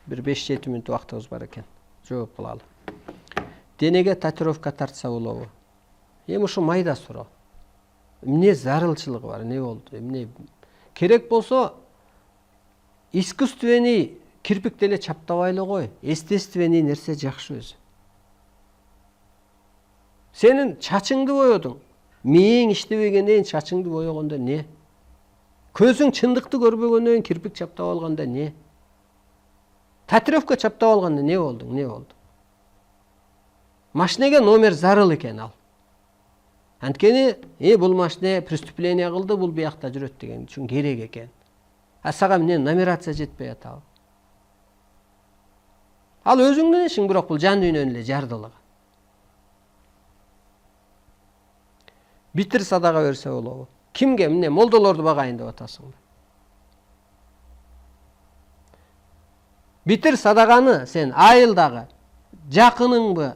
Bir 5-7 мүнөт убактыбыз бар экен. Жооп кылалы. Денеге татуировка тартса болобу? Эми ушу майда суроо. Эмне зарылчылыгы бар, эмне болду? Эмне керек болсо искусственный кирпик деле чаптабайлы кой. Естественный нерсе жакшы өзү. Сенин чачыңды боёдуң. Мээң иштебегенден чачыңды боёгондо не? Көзүң чындыкты көрбөгөндөн кирпик чаптап алганда не? Татуировка чаптап алганда не болду? Не болду? Машинеге номер зарыл экен ал. Анткени, бул машина преступление кылды, бул биякта жүрөт деген үчүн керек экен. Сага эмне номерация жетпей атабы? Ал өзүңдүн ишиң, бирок бул жан дүйнөнүн эле жардылыгы. Битир садака берсе болобу? Кимге, эмне молдолорду багайын деп атасыңбы? Битир садаганы сен айылдагы жакыныңбы,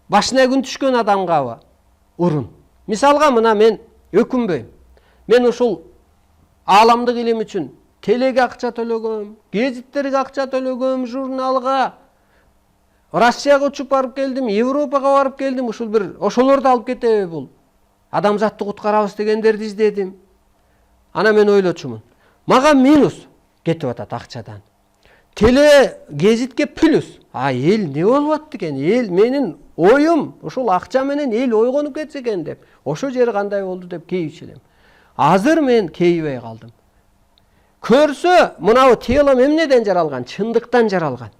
башына күн түшкөн адамгабы урун. Мисалга мына мен өкүнбөйм. Мен ушул ааламдык илим үчүн телеге акча төлөгөм, гезиттерге акча төлөгөм, журналга, Россияга учуп барып келдим, Европага барып келдим, ушул бир ошолорду алып кетеби бул? Адамзатты куткарабыз дегендерди издедим. Ана мен ойлочумун. Мага минус кетип атат акчадан. Теле гезитке плюс. Эл не болуп атты экен? Эл менин оюм ушул акча менен эл ойгонуп кетсе экен деп. Ошо жери кандай болду деп кейичү элем. Азыр мен кейибей калдым. Көрсө, мынау телом эмнеден жаралган? Чындыктан жаралган.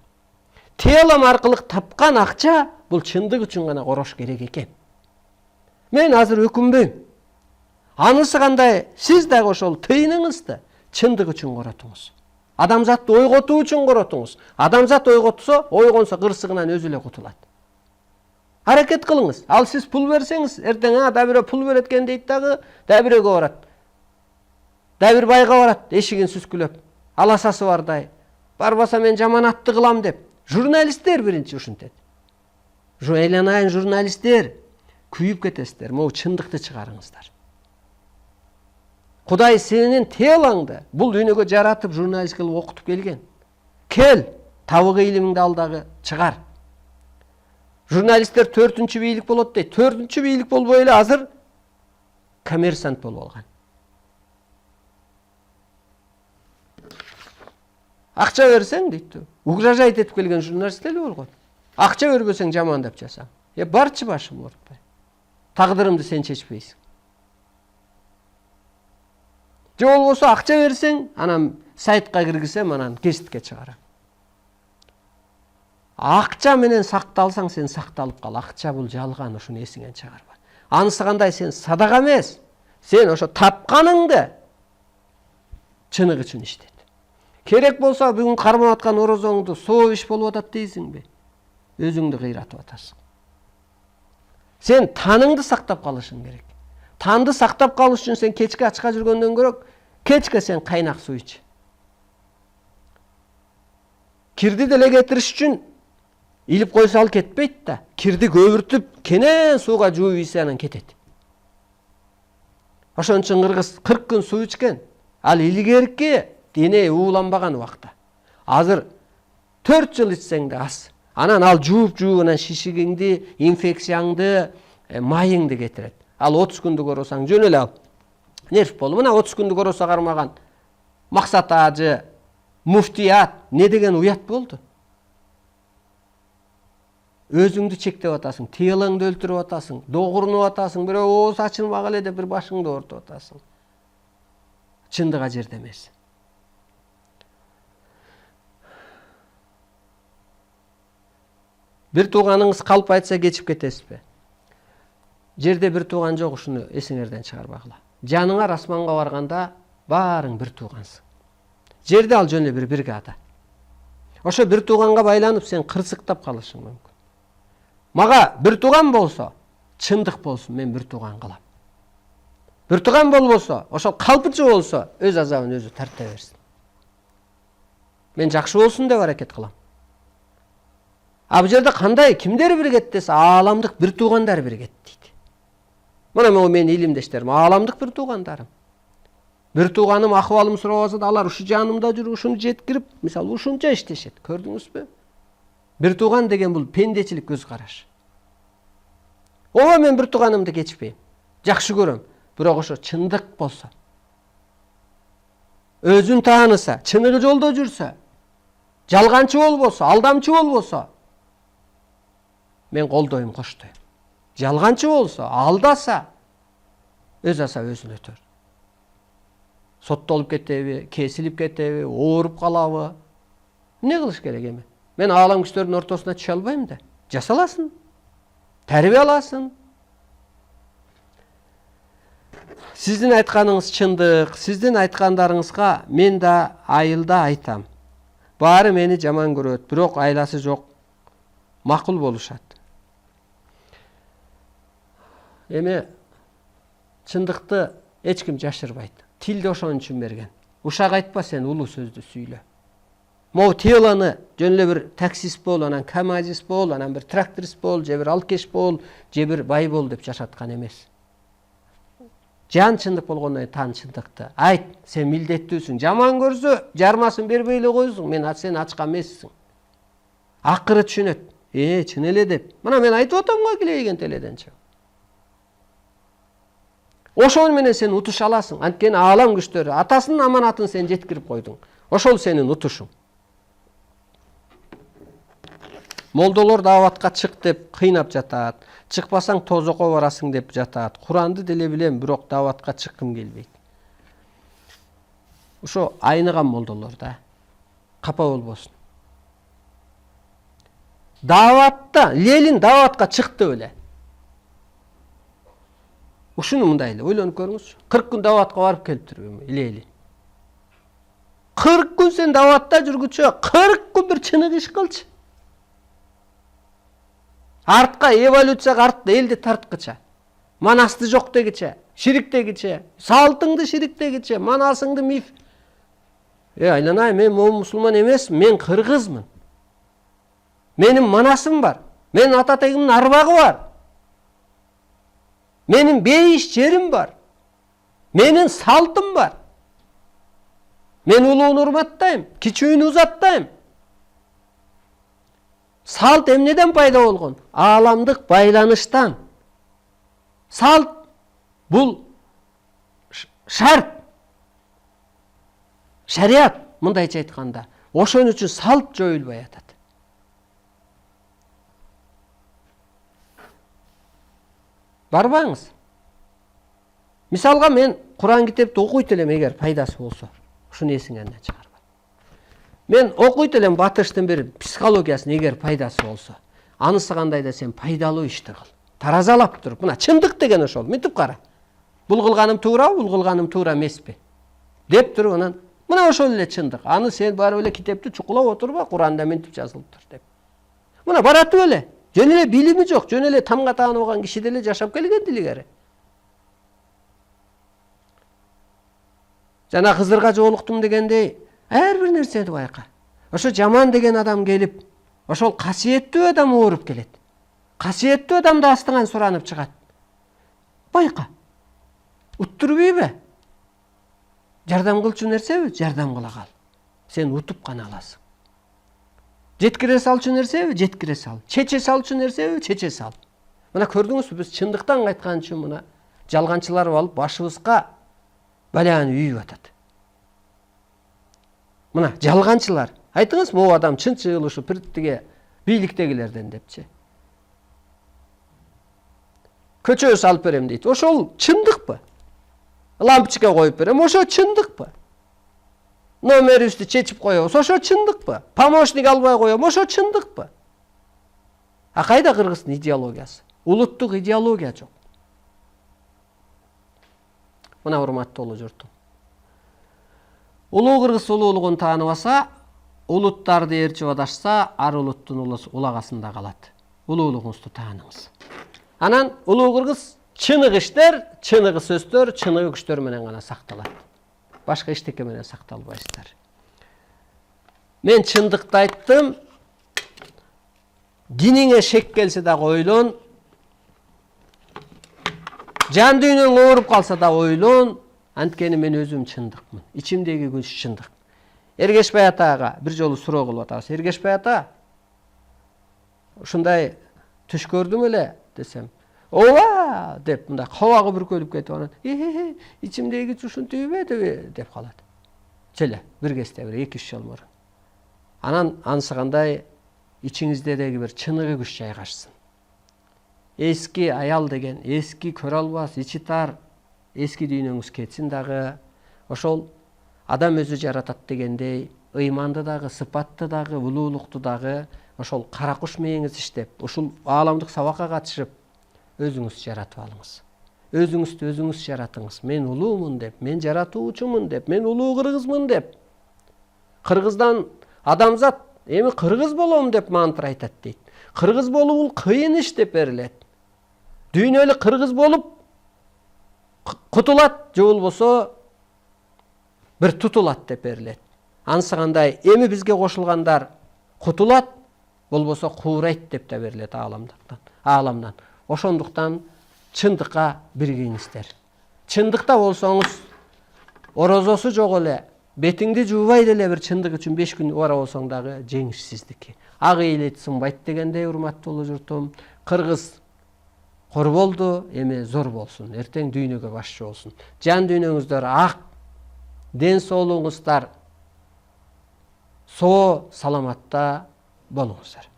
Телом аркылуу тапкан акча бул чындык үчүн гана корош керек экен. Мен азыр өкүнбөйм. Анысы кандай? Сиз дагы ошол тыйыныңызды чындык үчүн коротуңуз. Адамзатты ойготуу үчүн коротуңуз. Адамзат ойготсо, ойгонсо кырсыгынан өзү эле кутулат. Аракет кылыңыз. Ал сиз пул берсеңиз, эртең да бирөө пул берет экен дейт дагы, да бирөөгө барат. Да бир байга барат, эшигин сүскүлөп. Аласасы бардай. Барбаса мен жаманатты кылам деп. Журналисттер биринчи ушинтет. Эйланайын журналисттер, күйүп кетесиздер. Могу чындыкты чыгарыңыздар. Кудай сенин телаңды бул дүйнөгө жаратып журналист кылып окутуп келген. Кел, табыгы илимиңди ал дагы чыгар. Журналисттер 4-чү бийлик болот дейт. 4-чү бийлик болбой эле азыр коммерсант болуп алган. Акча берсең дейт. Угрожать этип келген журналист эле болгон. Акча бербесең жаман деп жасам. Барчы башым оорутпай. Тагдырымды сен чечпейсиң. Же болбосо акча берсең, анан сайтка киргизсем, анан кеситке чыгарам. Акча менен сакталсаң, сен сакталып кал. Акча бул жалган, ошону эсиңен чыгарба. Анысы кандай? Сен садака эмес. Сен ошо тапканыңды чыныгы үчүн иштет. Керек болсо бүгүн кармап аткан орозоңду совиш болуп атат дейсиңби? Өзүңдү кыйратып атасың. Сен таныңды сактап калышың керек. Танды сактап калыш үчүн сен кечке ачка жүргөндөн көрөк, кечке сен кайнак суу ич. Кирди деле кетириш үчүн илип койсо ал кетпейт да. Кирди көбүртүп, кенен сууга жууп ийсе анан кетет. Ошон үчүн кыргыз 40 күн суу ичкен. Ал илгерки дене ууланбаган убакта. Азыр 4 жыл ичсең да аз. Анан ал жууп анан шишигиңди, инфекцияңды, майыңды кетирет. Ал 30 күндү көрөсөң жөн эле ал. Нерв болду. Мына 30 күндү көрөсө кармаган Максат Ажы, муфтият не деген уят болду. Өзүңдү чектеп атасың, телыңды өлтүрүп атасың, догурунуп атасың, бирөө ооз ачылмак эле деп бир башыңды оорутуп атасың. Чындыга жерде эмес. Бир тууганыңыз калп айтса кечип кетесизби? Жерде бир тууган жок, ушуну эсиңерден чыгарбагыла. Жаныңар асманга барганда баарың бир туугансың. Жерде ал жөн эле бир бригада. Ошо бир тууганга байланып сен кырсыктап калышың мүмкүн. Мага бир тууган болсо, чындык болсун, мен бир тууган кылам. Бир тууган болбосо, ошол калпычы болсо, өз азабын өзү тарта берсин. Мен жакшы болсун деп аракет кылам. Бул жерде кандай, кимдер биригет десе, ааламдык бир туугандар биригет дейт. Мына менин илимдештерим, ааламдык бир туугандарым. Бир тууганым акыбалымды сурап алса да алар ушу жанымда жүрүп ушуну жеткирип, мисалы ушунча иштешет. Көрдүңүзбү? Бир тууган деген бул пендечилик көз караш. Ооба мен бир тууганымды кечпейм. Жакшы көрөм. Бирок ошо чындык болсо, өзүн тааныса, чыныгы жолдо жүрсө, жалганчы болбосо, алдамчы болбосо, мен колдойм, коштойм. Жалганчы болсо, алдаса, өз аса өзүн өтөр. Соттолуп кетеби, кесилип кетеби, ооруп калабы? Эмне кылыш керек эми? Мен аалам күчтөрдүн ортосуна түшө албайм да. Жасаласын. Тарбия аласын. Сиздин айтканыңыз чындык, сиздин айткандарыңызга мен да айылда айтам. Баары мени жаман көрөт, бирок айласы жок, макул болушат. Эми чындыкты эч ким жашырбайт. Тилди ошон үчүн берген. Ушак айтпа сен, улуу сөздү сүйлө. Могу теланы жөн эле бир таксист бол, анан камазист бол, анан бир тракторист бол, же бир алкеш бол, же бир бай бол деп жашаткан эмес. Жан чындык болгондон кийин тан чындыкты. Айт, сен милдеттүүсүң. Жаман көрсө, жармасын бербей эле койсуң. Мен сен ачкан эмессиң. Акыры түшүнөт. Чын эле деп. Мына мен айтып атам го килейген теледен чыгып. Ошол менен сен утуша аласың. Анткени аалам күчтөрү атасынын аманатын сен жеткирип койдуң. Ошол сенин утушуң. Молдолор дааватка чык деп кыйнап жатат. Чыкпасаң тозокко барасың деп жатат. Куранды деле билем, бирок дааватка чыккым келбейт. Ошо айныган молдолор да. Капа болбосун. Дааватта, Ленин дааватка чыкты беле. Ушуну мындай эле ойлонуп көрүңүзчү. 40 күн дааватка барып келиптир Ленин. 40 күн сен дааватта жүргүчө, 40 күн бир чынык иш кылчы. Артка эволюцияга артта элди тарткыча. Манасты жок дегиче, шириктегиче, салтыңды шириктегиче, манасыңды миф. Айланай, мен мусулман эмесмин, мен кыргызмын. Менин манасым бар. Менин ата тегимдин арбагы бар. Менин бейиш жерим бар. Менин салтым бар. Мен улууну урматтайм, кичүүнү узаттайм. Салт эмнеден пайда болгон? Ааламдык байланыштан. Салт бул шарт. Шариат, мындайча айтканда. Ошон үчүн салт жоюлбай атат. Барбаңыз. Мисалга мен Куран китепти окуйт элем, эгер пайдасы болсо. Ушуну эсиңерден чыгарба. Мен окуйт элем батыштын бир психологиясын, эгер пайдасы болсо. Анысы кандай да сен пайдалуу ишти кыл. Таразалап туруп, мына чындык деген ошол. Мынтип кара. Бул кылганым туурабы, бул кылганым туура эмеспи? Деп туруп анан мына ошол эле чындык. Аны сен барып эле китепти чукулап отурба, Куранда мынтип жазылыптыр деп. Мына баратып эле. Жөн эле билими жок, жөн эле тамга тааныбаган киши деле жашап келген илгери. Жана Кызырга жолуктум дегендей, ар бир нерсени байка. Ошо жаман деген адам келип, ошол касиеттүү адам ооруп келет. Касиеттүү адамды астыңан суранып чыгат. Байка. Уттурбайбы? Жардам кылчу нерсеби? Жардам кыла кал. Сен утуп гана аласың. Жеткире салчу нерсеби? Жеткире сал. Чече салчу нерсеби? Чече сал. Мына көрдүңүзбү, биз чындыктан кайткан үчүн мына жалганчылар алып башыбызга баланы үйүп атат. Мына жалганчылар. Айтыңыз, могу адам чынчыл ушу пирттиге бийликтегилерден депчи. Көчө салып берем дейт. Ошол чындыкпы? Лампочка коюп берем, ошо чындыкпы? Номерибизди чечип коебуз, ошо чындыкпы? Помощник албай коем, ошо чындыкпы? А кайда кыргыздын идеологиясы? Улуттук идеология жок. Мына урматтуу улуу журтум. Улуу кыргыз улуулугун тааныбаса, улуттарды ээрчип адашса, ар улуттун улагасында калат. Улуулугуңузду тааныңыз. Анан улуу кыргыз чыныгы иштер, чыныгы сөздөр, чыныгы күчтөр менен гана сакталат. Башка эчтеке менен сакталбайсыздар. Мен чындыкты айттым. Диниңе шек келсе да ойлон. Жан дүйнөң ооруп калса да ойлон. Анткени мен өзүм чындыкмын. Ичимдеги күч чындык. Эргешбай атага бир жолу суроо кылып атабыз. Эргешбай ата, ушундай түш көрдүң эле десем, ооба деп мындай кабагы бүркөлүп кетип анан ичимдеги күч ушинтип эметеби деп калат. Челе бир кезде бир 2-3 жыл мурун. Анан анысы кандай ичиңиздеги бир чыныгы күч жайгашсын. Эски аял деген, эски көрө албас, ичи тар, эски дүйнөңүз кетсин дагы. Ошол адам өзү жаратат дегендей, ыйманды дагы, сыпатты дагы, улуулукту дагы ошол кара куш мээңиз иштеп, ушул ааламдык сабакка катышып, өзүңүз жаратып алыңыз. Өзүңүздү өзүңүз жаратыңыз. Мен улуумун деп, мен жаратуучумун деп, мен улуу кыргызмын деп. Кыргыздан адамзат эми кыргыз болом деп мантра айтат дейт. Кыргыз болуу бул кыйын иш деп берилет. Дүйнөлүк кыргыз болуп кутулат, же болбосо бир тутулат деп берилет. Анысы кандай эми бизге кошулгандар кутулат, болбосо куурайт деп да берилет ааламдан. Ошондуктан чындыкка биригиңиздер. Чындыкта болсоңуз, орозосу жок эле, бетиңди жуубай деле бир чындык үчүн 5 күн ора болсоң дагы жеңишсиздики. Ак ыйлет сынбайт дегендей, урматтуу журтум. Кыргыз кор болду, эми зор болсун. Эртең дүйнөгө башчы болсун. Жан дүйнөңүздөр ак, ден соолугуңуздар соо саламатта болуңуздар.